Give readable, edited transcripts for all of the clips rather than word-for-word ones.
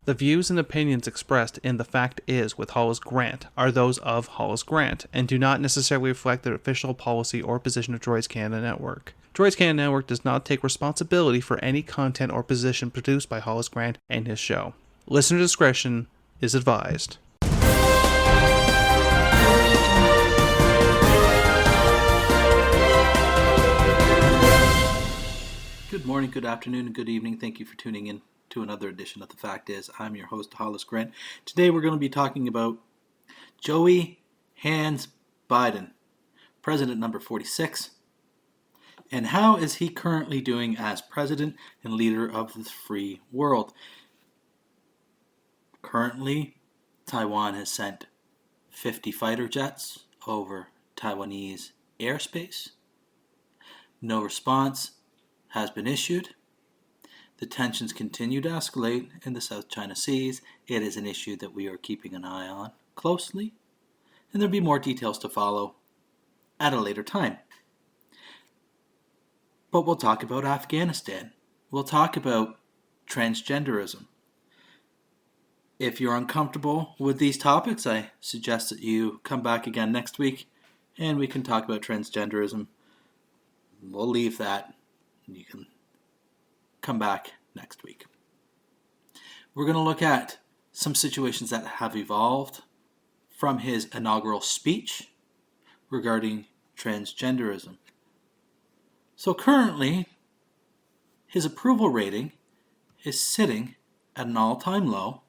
The views and opinions expressed in The Fact Is with Hollis Grant are those of Hollis Grant and do not necessarily reflect the official policy or position of Droids Canada Network. Droids Canada Network does not take responsibility for any content or position produced by Hollis Grant and his show. Listener discretion is advised. Good morning, good afternoon, and good evening. Thank you for tuning in to another edition of The Fact Is. I'm your host, Hollis Grant. Today we're going to be talking about Joey Hands Biden, President number 46, and how is he currently doing as President and leader of the free world. Currently, Taiwan has sent 50 fighter jets over Taiwanese airspace. No response has been issued. The tensions continue to escalate in the South China Seas. It is an issue that we are keeping an eye on closely, and there'll be more details to follow at a later time. But we'll talk about Afghanistan. We'll talk about transgenderism. If you're uncomfortable with these topics, I suggest that you come back again next week and we can talk about transgenderism. We'll leave that. You can come back next week. We're going to look at some situations that have evolved from his inaugural speech regarding transgenderism. So currently, his approval rating is sitting at an all-time low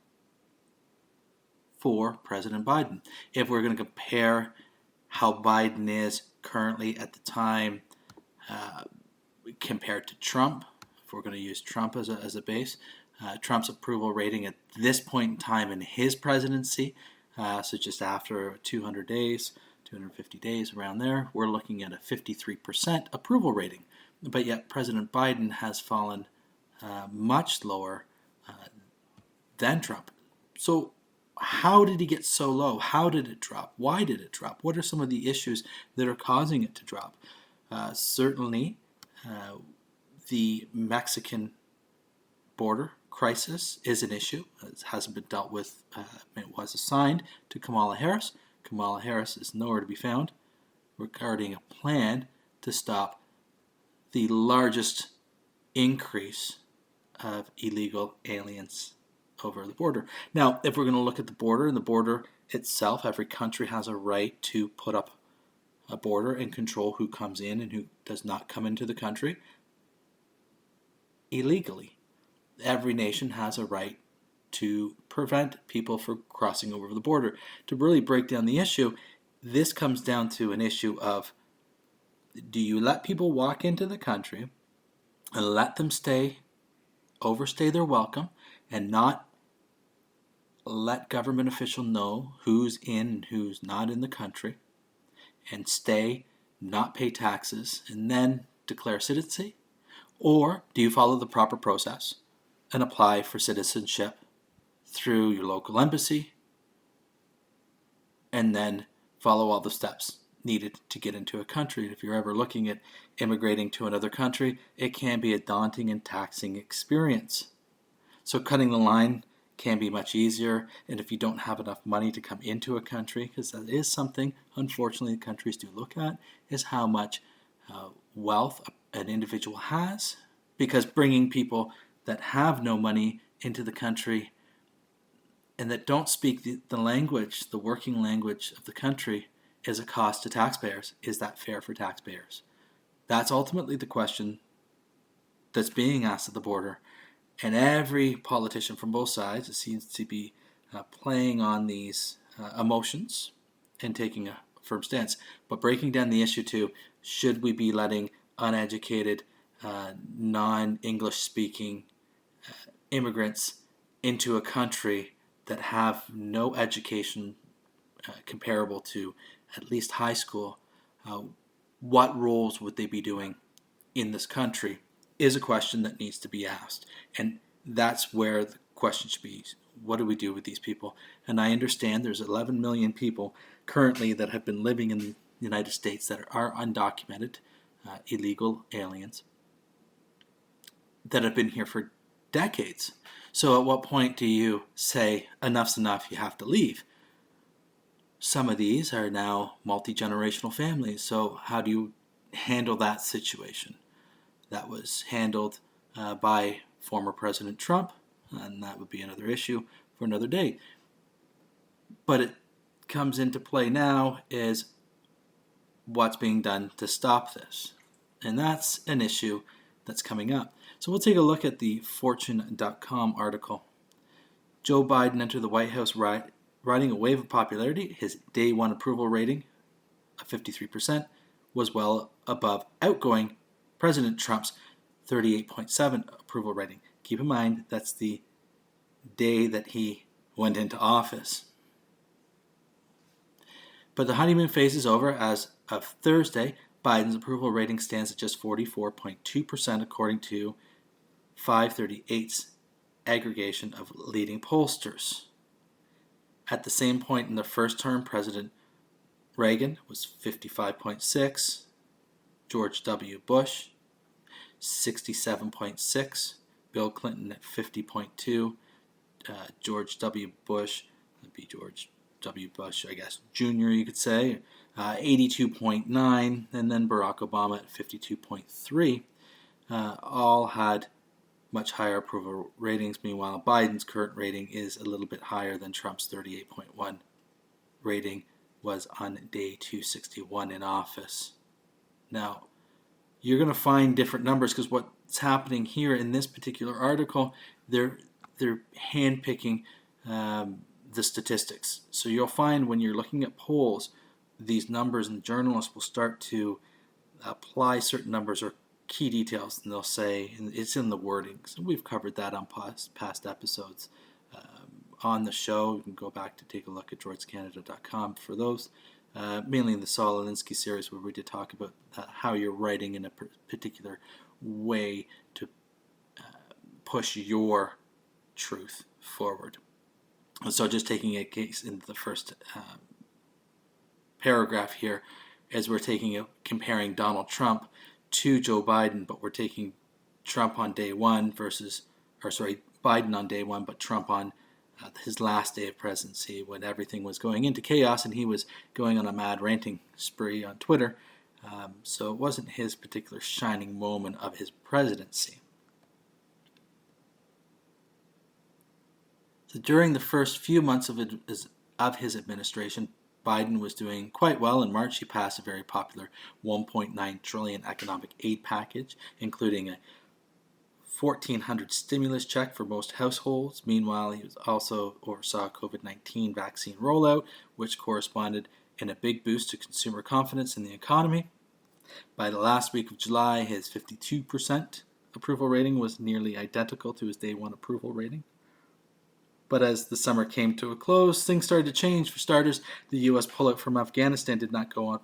for President Biden. If we're going to compare how Biden is currently at the time compared to Trump, if we're going to use Trump as a base, Trump's approval rating at this point in time in his presidency, so just after 200 days, 250 days around there, we're looking at a 53% approval rating. But yet President Biden has fallen much lower than Trump. So how did he get so low? How did it drop? Why did it drop? What are some of the issues that are causing it to drop? Certainly, the Mexican border crisis is an issue. It hasn't been dealt with. It was assigned to Kamala Harris. Kamala Harris is nowhere to be found regarding a plan to stop the largest increase of illegal aliens over the border. Now, if we're going to look at the border, and the border itself, every country has a right to put up a border and control who comes in and who does not come into the country illegally. Every nation has a right to prevent people from crossing over the border. To really break down the issue, this comes down to an issue of, do you let people walk into the country and let them overstay their welcome, and not let government officials know who's in and who's not in the country, and stay, not pay taxes, and then declare citizency? Or do you follow the proper process and apply for citizenship through your local embassy and then follow all the steps needed to get into a country? And if you're ever looking at immigrating to another country, it can be a daunting and taxing experience. So cutting the line can be much easier, and if you don't have enough money to come into a country, because that is something, unfortunately, countries do look at, is how much wealth an individual has, because bringing people that have no money into the country and that don't speak the language, the working language of the country, is a cost to taxpayers. Is that fair for taxpayers? That's ultimately the question that's being asked at the border. And every politician from both sides seems to be playing on these emotions and taking a firm stance. But breaking down the issue to, should we be letting uneducated, non-English speaking immigrants into a country that have no education comparable to at least high school? What roles would they be doing in this country is a question that needs to be asked. And that's where the question should be, what do we do with these people? And I understand there's 11 million people currently that have been living in the United States that are undocumented, illegal aliens, that have been here for decades. So at what point do you say, enough's enough, you have to leave? Some of these are now multi-generational families. So how do you handle that situation? That was handled by former President Trump, and that would be another issue for another day. But it comes into play now is what's being done to stop this. And that's an issue that's coming up. So we'll take a look at the Fortune.com article. Joe Biden entered the White House riding a wave of popularity. His day one approval rating of 53% was well above outgoing President Trump's 38.7 approval rating. Keep in mind, that's the day that he went into office. But the honeymoon phase is over. As of Thursday, Biden's approval rating stands at just 44.2% according to 538's aggregation of leading pollsters. At the same point in the first term, President Reagan was 55.6, George W. Bush 67.6, Bill Clinton at 50.2, George W. Bush, that'd be George W. Bush, I guess, Jr., you could say, 82.9, and then Barack Obama at 52.3. All had much higher approval ratings. Meanwhile, Biden's current rating is a little bit higher than Trump's 38.1 rating was on day 261 in office. Now, you're going to find different numbers because what's happening here in this particular article, they're handpicking the statistics. So you'll find when you're looking at polls, these numbers, and journalists will start to apply certain numbers or key details, and they'll say, and it's in the wording. So we've covered that on past episodes on the show. You can go back to take a look at droidscanada.com for those. Mainly in the Saul Alinsky series, where we did talk about how you're writing in a particular way to push your truth forward. And so just taking a case into the first paragraph here, as we're comparing Donald Trump to Joe Biden, but we're taking Trump on day one Biden on day one, but Trump on his last day of presidency, when everything was going into chaos and he was going on a mad ranting spree on Twitter. So it wasn't his particular shining moment of his presidency. So during the first few months of his administration, Biden was doing quite well. In March, he passed a very popular $1.9 trillion economic aid package, including a $1,400 stimulus check for most households. Meanwhile, he was also oversaw COVID-19 vaccine rollout, which corresponded in a big boost to consumer confidence in the economy. By the last week of July, his 52% approval rating was nearly identical to his day one approval rating. But as the summer came to a close, things started to change. For starters, the U.S. pullout from Afghanistan did not go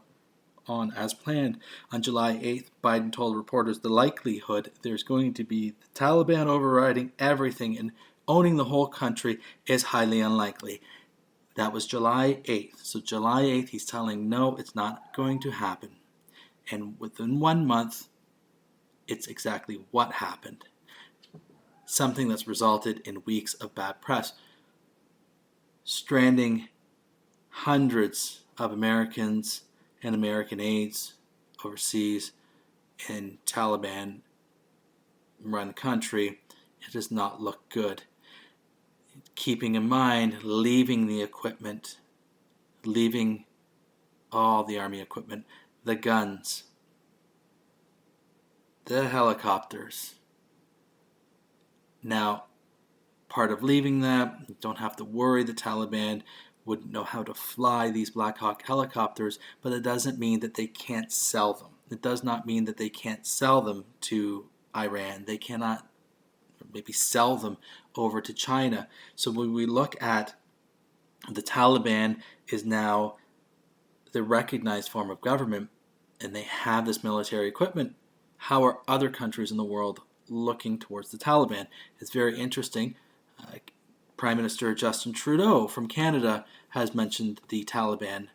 on as planned. On July 8th, Biden told reporters the likelihood there's going to be the Taliban overriding everything and owning the whole country is highly unlikely. That was July 8th. So July 8th, he's telling, no, it's not going to happen. And within 1 month, it's exactly what happened. Something that's resulted in weeks of bad press, stranding hundreds of Americans and American aides overseas in Taliban-run country. It does not look good. Keeping in mind, leaving the equipment, leaving all the army equipment, the guns, the helicopters. Now, part of leaving that, you don't have to worry the Taliban wouldn't know how to fly these Black Hawk helicopters, but it doesn't mean that they can't sell them. It does not mean that they can't sell them to Iran. They cannot maybe sell them over to China. So when we look at the Taliban is now the recognized form of government, and they have this military equipment, how are other countries in the world looking towards the Taliban? It's very interesting. Prime Minister Justin Trudeau from Canada has mentioned the Taliban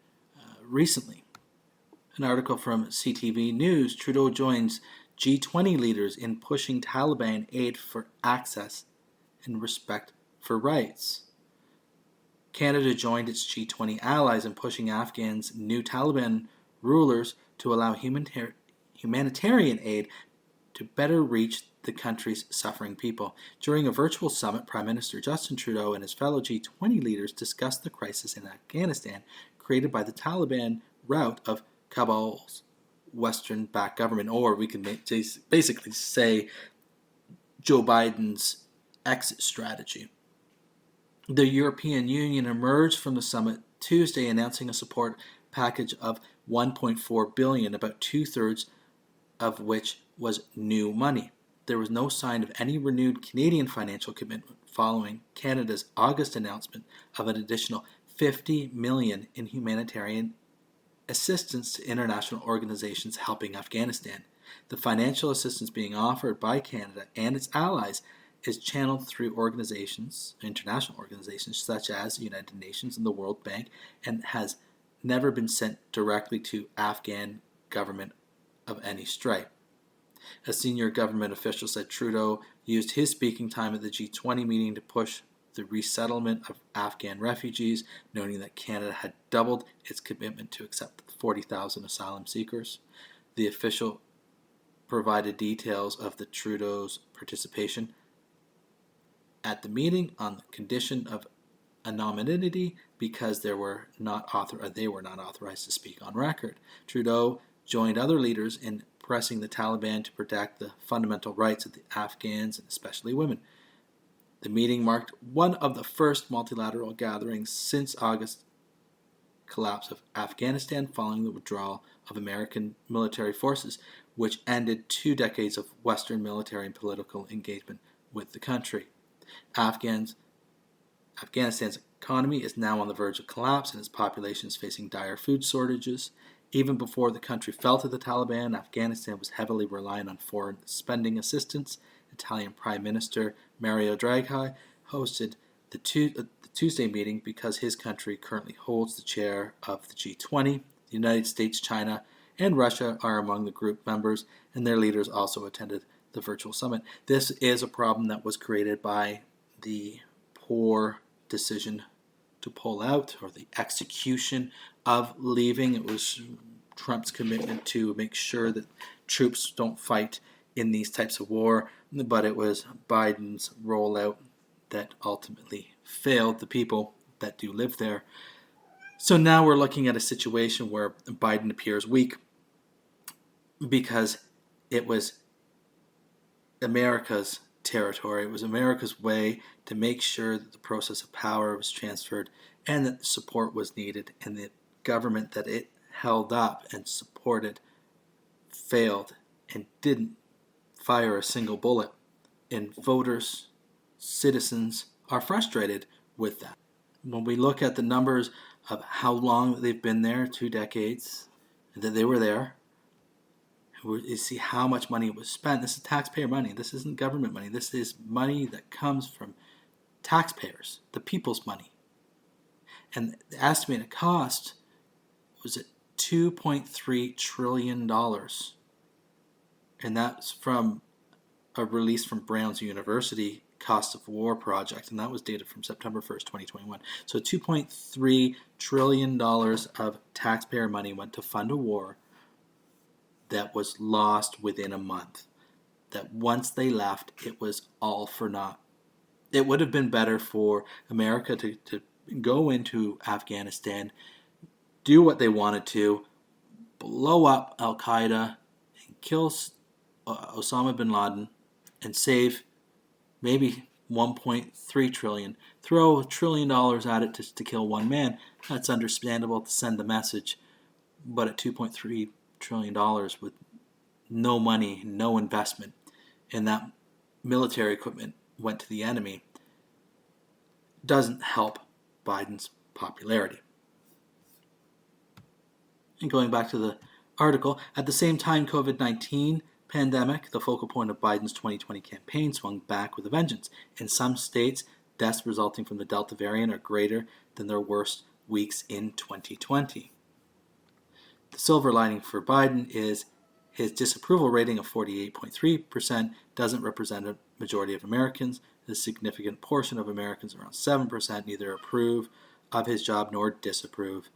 recently. An article from CTV News, Trudeau joins G20 leaders in pushing Taliban aid for access and respect for rights. Canada joined its G20 allies in pushing Afghans' new Taliban rulers to allow humanitarian aid to better reach the country's suffering people. During a virtual summit, Prime Minister Justin Trudeau and his fellow G20 leaders discussed the crisis in Afghanistan created by the Taliban rout of Kabul's Western-backed government, or we can basically say Joe Biden's exit strategy. The European Union emerged from the summit Tuesday announcing a support package of $1.4 billion, about two-thirds of which was new money. There was no sign of any renewed Canadian financial commitment following Canada's August announcement of an additional $50 million in humanitarian assistance to international organizations helping Afghanistan. The financial assistance being offered by Canada and its allies is channeled through international organizations such as the United Nations and the World Bank, and has never been sent directly to Afghan government of any stripe. A senior government official said Trudeau used his speaking time at the G20 meeting to push the resettlement of Afghan refugees, noting that Canada had doubled its commitment to accept 40,000 asylum seekers. The official provided details of the Trudeau's participation at the meeting on the condition of anonymity because they were not authorized to speak on record. Trudeau joined other leaders in pressing the Taliban to protect the fundamental rights of the Afghans, and especially women. The meeting marked one of the first multilateral gatherings since August collapse of Afghanistan following the withdrawal of American military forces, which ended 2 decades of Western military and political engagement with the country. Afghanistan's economy is now on the verge of collapse, and its population is facing dire food shortages. Even before the country fell to the Taliban, Afghanistan was heavily reliant on foreign spending assistance. Italian Prime Minister Mario Draghi hosted the Tuesday meeting because his country currently holds the chair of the G20. The United States, China, and Russia are among the group members, and their leaders also attended the virtual summit. This is a problem that was created by the poor decision to pull out, or the execution of leaving. It was Trump's commitment to make sure that troops don't fight in these types of war, but it was Biden's rollout that ultimately failed the people that do live there. So now we're looking at a situation where Biden appears weak because it was America's territory. It was America's way to make sure that the process of power was transferred and that support was needed, and the government that it held up and supported failed and didn't fire a single bullet. And voters, citizens are frustrated with that. When we look at the numbers of how long they've been there, 2 decades, that they were there, you see how much money was spent. This is taxpayer money. This isn't government money. This is money that comes from taxpayers, the people's money. And the estimated cost was at $2.3 trillion. And that's from a release from Brown's University Cost of War project, and that was dated from September 1st, 2021. So $2.3 trillion of taxpayer money went to fund a war that was lost within a month. That once they left, it was all for naught. It would have been better for America to go into Afghanistan, do what they wanted to, blow up Al-Qaeda, and kill Osama bin Laden, and save maybe $1.3 trillion. Throw $1 trillion at it to kill one man. That's understandable to send the message. But at $2.3 trillion with no money, no investment, and that military equipment went to the enemy, doesn't help Biden's popularity. And going back to the article, at the same time COVID-19 pandemic, the focal point of Biden's 2020 campaign swung back with a vengeance. In some states, deaths resulting from the Delta variant are greater than their worst weeks in 2020. The silver lining for Biden is His disapproval rating of 48.3% doesn't represent a majority of Americans. A significant portion of Americans, around 7%, neither approve of his job nor disapprove.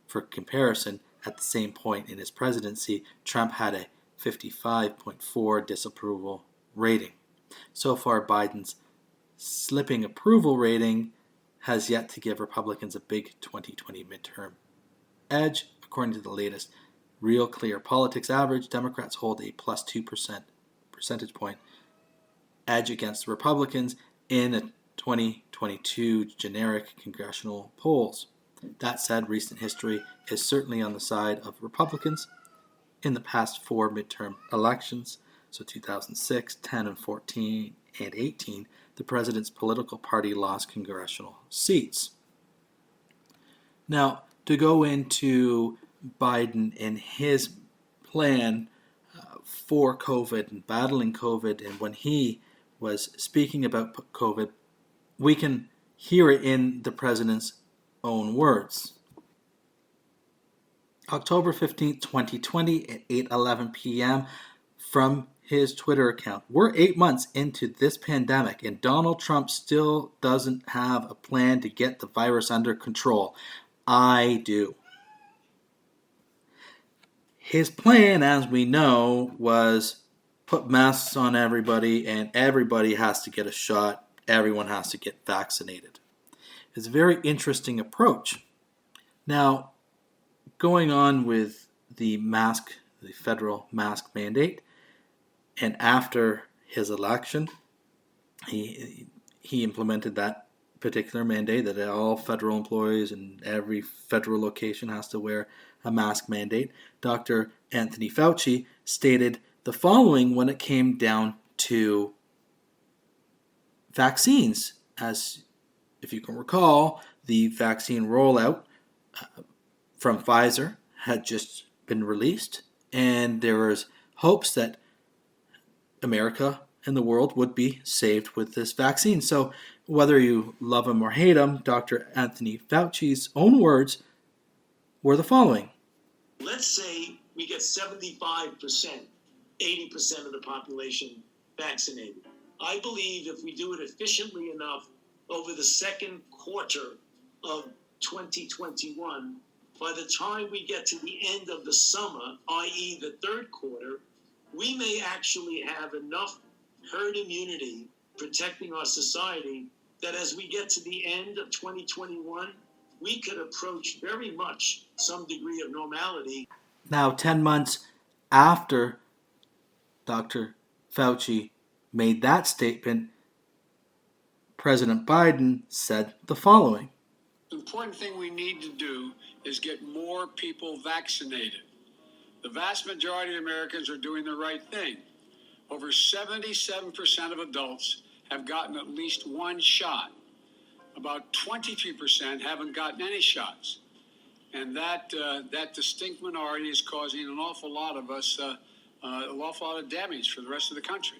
For comparison, at the same point in his presidency, Trump had a 55.4 disapproval rating. So far, Biden's slipping approval rating has yet to give Republicans a big 2020 midterm edge. According to the latest Real Clear Politics average, Democrats hold a plus 2% percentage point edge against Republicans in a 2022 generic congressional polls. That said, recent history is certainly on the side of Republicans. In the past 4 midterm elections, so 2006, 10, and 14, and 18, the president's political party lost congressional seats. Now, to go into Biden and his plan for COVID and battling COVID, and when he was speaking about COVID, we can hear it in the president's own words. October 15th, 2020 at 8:11 p.m. from his Twitter account. We're 8 months into this pandemic and Donald Trump still doesn't have a plan to get the virus under control. I do. His plan, as we know, was put masks on everybody and everybody has to get a shot. Everyone has to get vaccinated. It's a very interesting approach. Now, going on with the federal mask mandate, and after his election, he implemented that particular mandate that all federal employees in every federal location has to wear a mask mandate. Dr. Anthony Fauci stated the following when it came down to vaccines. As if you can recall, the vaccine rollout from Pfizer had just been released, and there was hopes that America and the world would be saved with this vaccine. So whether you love him or hate him, Dr. Anthony Fauci's own words were the following. Let's say we get 75%, 80% of the population vaccinated. I believe if we do it efficiently enough over the second quarter of 2021, by the time we get to the end of the summer, i.e. the third quarter, we may actually have enough herd immunity protecting our society that as we get to the end of 2021, we could approach very much some degree of normality. Now, 10 months after Dr. Fauci made that statement, President Biden said the following. The important thing we need to do is get more people vaccinated. The vast majority of Americans are doing the right thing. Over 77% of adults have gotten at least one shot. About 23% haven't gotten any shots. And that distinct minority is causing an awful lot of us, an awful lot of damage for the rest of the country.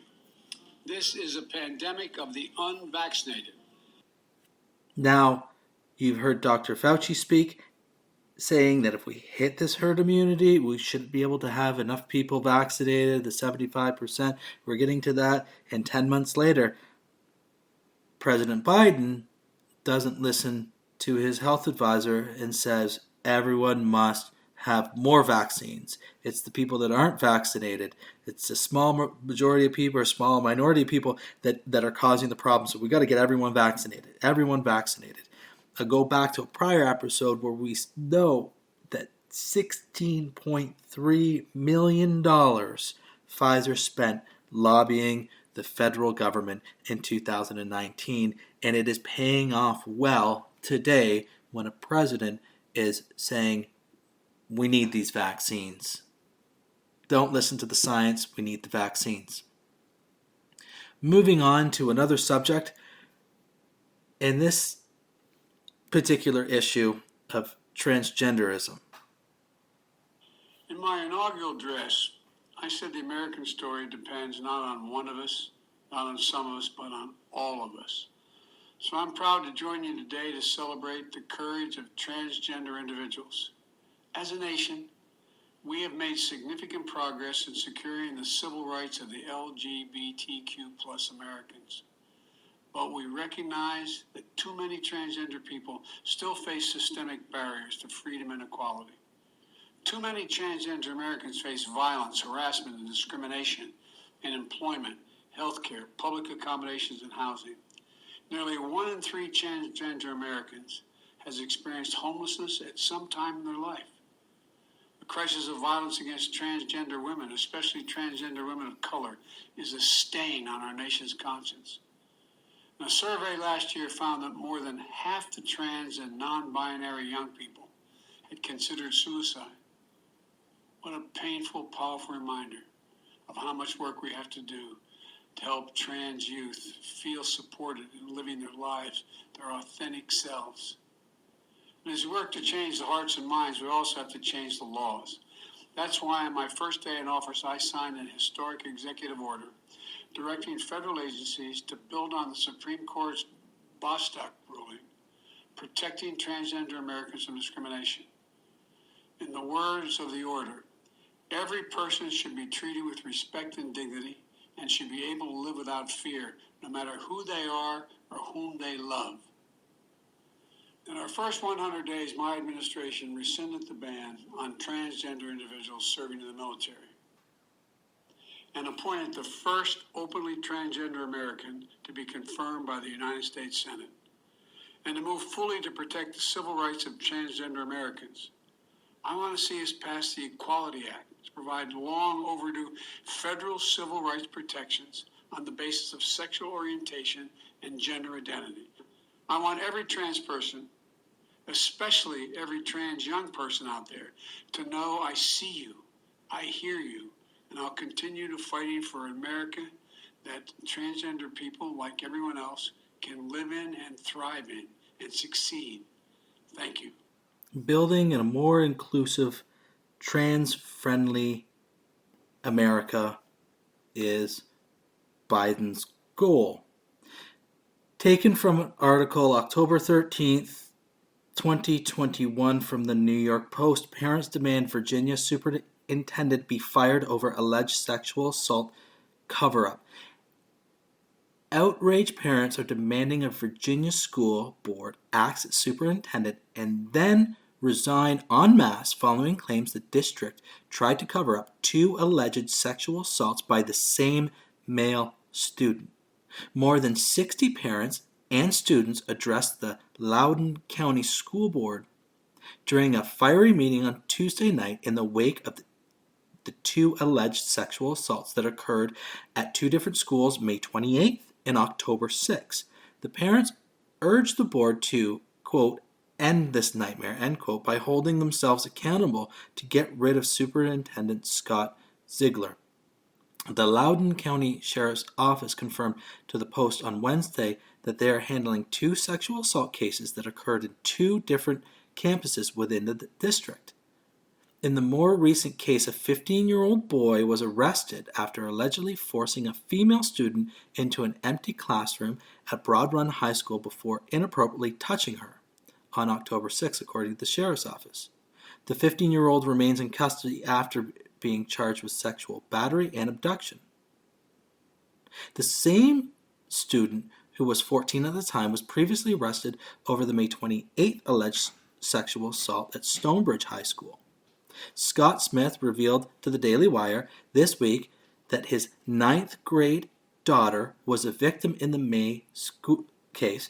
This is a pandemic of the unvaccinated. Now, you've heard Dr. Fauci speak, saying that if we hit this herd immunity, we should be able to have enough people vaccinated, the 75%. We're getting to that. And 10 months later, President Biden doesn't listen to his health advisor and says everyone must have more vaccines. It's the people that aren't vaccinated. It's a small majority of people or a small minority of people that are causing the problem. So we got to get everyone vaccinated. Everyone vaccinated. I go back to a prior episode where we know that $16.3 million Pfizer spent lobbying the federal government in 2019, and it is paying off well today when a president is saying, we need these vaccines. Don't listen to the science, we need the vaccines. Moving on to another subject, in this particular issue of transgenderism. In my inaugural address, I said the American story depends not on one of us, not on some of us, but on all of us. So I'm proud to join you today to celebrate the courage of transgender individuals. As a nation, We have made significant progress in securing the civil rights of the LGBTQ plus Americans. But we recognize that too many transgender people still face systemic barriers to freedom and equality. Too many transgender Americans face violence, harassment, and discrimination in employment, healthcare, public accommodations, and housing. Nearly 1 in 3 transgender Americans has experienced homelessness at some time in their life. The crisis of violence against transgender women, especially transgender women of color, is a stain on our nation's conscience. A survey last year found that more than half the trans and non-binary young people had considered suicide. What a painful, powerful reminder of how much work we have to do to help trans youth feel supported in living their lives, their authentic selves. And as we work to change the hearts and minds, we also have to change the laws. That's why on my first day in office, I signed an historic executive order directing federal agencies to build on the Supreme Court's Bostock ruling, protecting transgender Americans from discrimination. In the words of the order, every person should be treated with respect and dignity and should be able to live without fear, no matter who they are or whom they love. In our first 100 days, my administration rescinded the ban on transgender individuals serving in the military and appointed the first openly transgender American to be confirmed by the United States Senate, and to move fully to protect the civil rights of transgender Americans. I want to see us pass the Equality Act to provide long overdue federal civil rights protections on the basis of sexual orientation and gender identity. I want every trans person, especially every trans young person out there, to know I see you, I hear you, and I'll continue to fighting for an America that transgender people, like everyone else, can live in and thrive in and succeed. Thank you. Building a more inclusive, trans-friendly America is Biden's goal. Taken from an article October 13th, 2021 from the New York Post, parents demand Virginia superintendent be fired over alleged sexual assault cover-up. Outraged parents are demanding a Virginia school board axe its superintendent and then resign en masse following claims the district tried to cover up 2 alleged sexual assaults by the same male student. More than 60 parents and students addressed the Loudoun County School Board during a fiery meeting on Tuesday night in the wake of the 2 alleged sexual assaults that occurred at 2 different schools May 28th and October 6th. The parents urged the board to, quote, end this nightmare, end quote, by holding themselves accountable to get rid of Superintendent Scott Ziegler. The Loudoun County Sheriff's Office confirmed to the Post on Wednesday that they are handling 2 sexual assault cases that occurred in 2 different campuses within the district. In the more recent case, a 15-year-old boy was arrested after allegedly forcing a female student into an empty classroom at Broad Run High School before inappropriately touching her on October 6, according to the Sheriff's Office. The 15-year-old remains in custody after being charged with sexual battery and abduction. The same student, who was 14 at the time, was previously arrested over the May 28th alleged sexual assault at Stonebridge High School. Scott Smith revealed to the Daily Wire this week that his 9th grade daughter was a victim in the May school case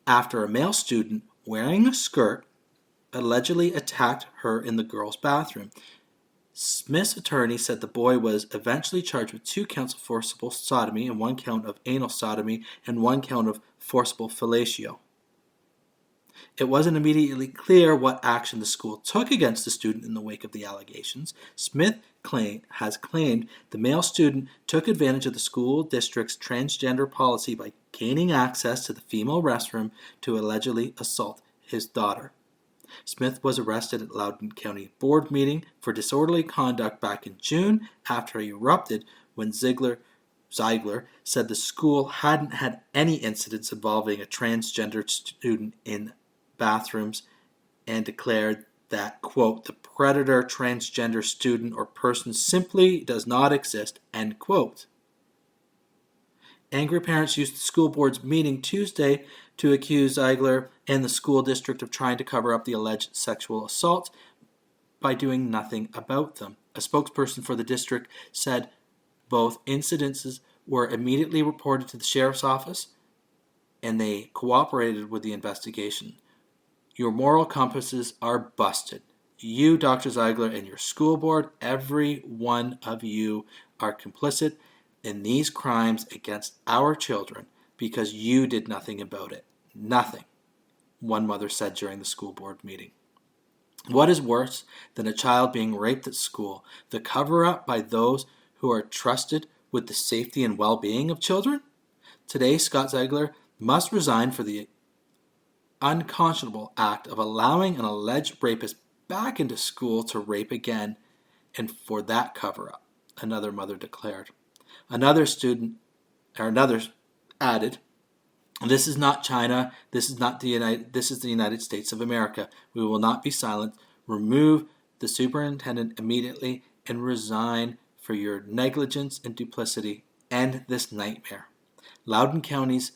after a male student wearing a skirt allegedly attacked her in the girls' bathroom. Smith's attorney said the boy was eventually charged with 2 counts of forcible sodomy and 1 count of anal sodomy and 1 count of forcible fellatio. It wasn't immediately clear what action the school took against the student in the wake of the allegations. Smith has claimed the male student took advantage of the school district's transgender policy by gaining access to the female restroom to allegedly assault his daughter. Smith was arrested at Loudoun County Board meeting for disorderly conduct back in June after he erupted when Ziegler said the school hadn't had any incidents involving a transgender student in bathrooms and declared that, quote, the predator transgender student or person simply does not exist, end quote. Angry parents used the school board's meeting Tuesday to accuse Ziegler and the school district of trying to cover up the alleged sexual assaults by doing nothing about them. A spokesperson for the district said both incidences were immediately reported to the sheriff's office and they cooperated with the investigation. Your moral compasses are busted. You, Dr. Ziegler, and your school board, every one of you are complicit in these crimes against our children because you did nothing about it. Nothing, one mother said during the school board meeting. What is worse than a child being raped at school? The cover-up by those who are trusted with the safety and well-being of children? Today, Scott Ziegler must resign for the unconscionable act of allowing an alleged rapist back into school to rape again, and for that cover-up, another mother declared. Another added, "This is not China. This is the United States of America. We will not be silent. Remove the superintendent immediately and resign for your negligence and duplicity. End this nightmare." Loudoun County's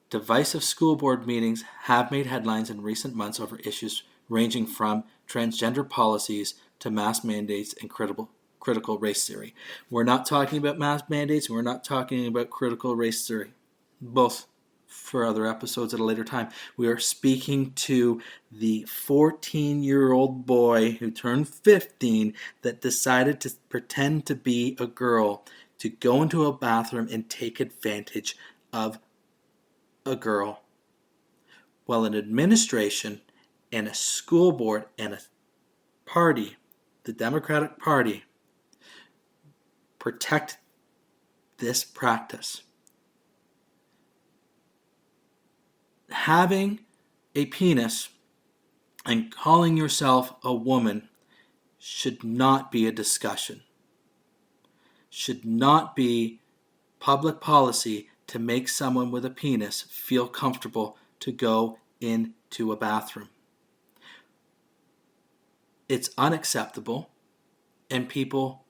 divisive school board meetings have made headlines in recent months over issues ranging from transgender policies to mass mandates and critical race theory. We're not talking about mass mandates. We're not talking about critical race theory. Both for other episodes at a later time. We are speaking to the 14-year-old boy who turned 15 that decided to pretend to be a girl, to go into a bathroom and take advantage of a girl. While an administration and a school board and a party, the Democratic Party, protect this practice. Having a penis and calling yourself a woman should not be a discussion. Should not be public policy to make someone with a penis feel comfortable to go into a bathroom. It's unacceptable, and people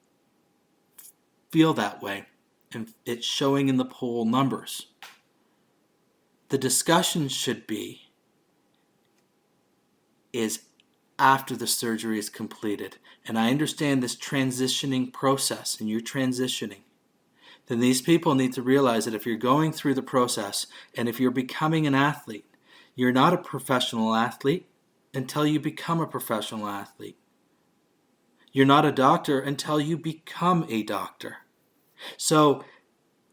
feel that way, and it's showing in the poll numbers. The discussion should be is after the surgery is completed. And I understand this transitioning process, and you're transitioning. Then these people need to realize that if you're going through the process and if you're becoming an athlete, you're not a professional athlete until you become a professional athlete. You're not a doctor until you become a doctor. So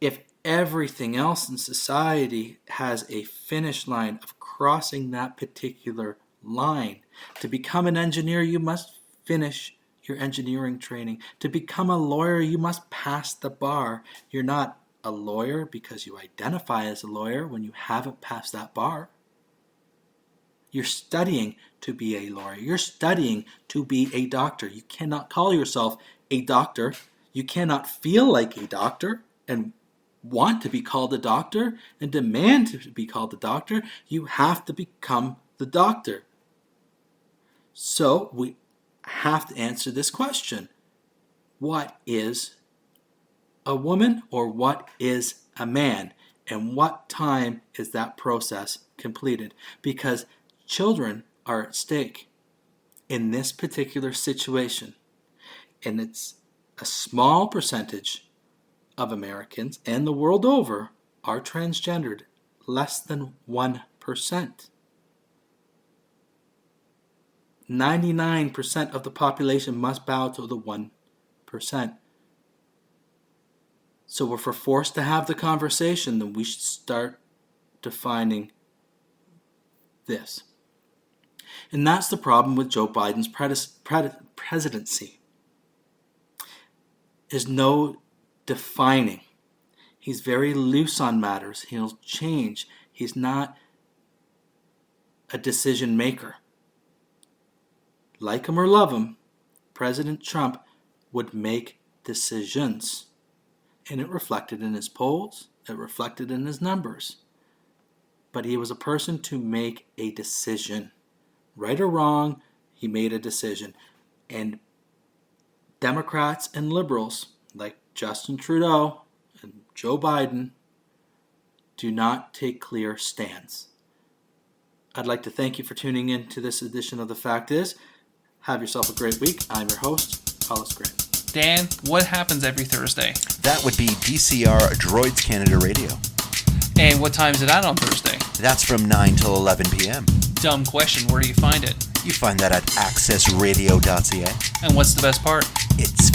if everything else in society has a finish line of crossing that particular line, to become an engineer, you must finish your engineering training. To become a lawyer, you must pass the bar. You're not a lawyer because you identify as a lawyer when you haven't passed that bar. You're studying to be a lawyer. You're studying to be a doctor. You cannot call yourself a doctor. You cannot feel like a doctor and want to be called a doctor and demand to be called a doctor. You have to become the doctor. So we have to answer this question. What is a woman, or what is a man? And what time is that process completed? Because children are at stake in this particular situation. And it's a small percentage of Americans and the world over are transgendered, less than 1%. 99% of the population must bow to the 1%. So if we're forced to have the conversation, then we should start defining this. And that's the problem with Joe Biden's presidency. There's no defining. He's very loose on matters. He'll change. He's not a decision maker. Like him or love him, President Trump would make decisions. And it reflected in his polls. It reflected in his numbers. But he was a person to make a decision. Right or wrong, he made a decision. And Democrats and liberals like Justin Trudeau and Joe Biden do not take clear stands. I'd like to thank you for tuning in to this edition of The Fact Is. Have yourself a great week. I'm your host, Hollis Grant. Dan, what happens every Thursday? That would be DCR Droids Canada Radio. And what time is it on Thursday? That's from 9 till 11 p.m. Dumb question. Where do you find it? You find that at accessradio.ca. And what's the best part? It's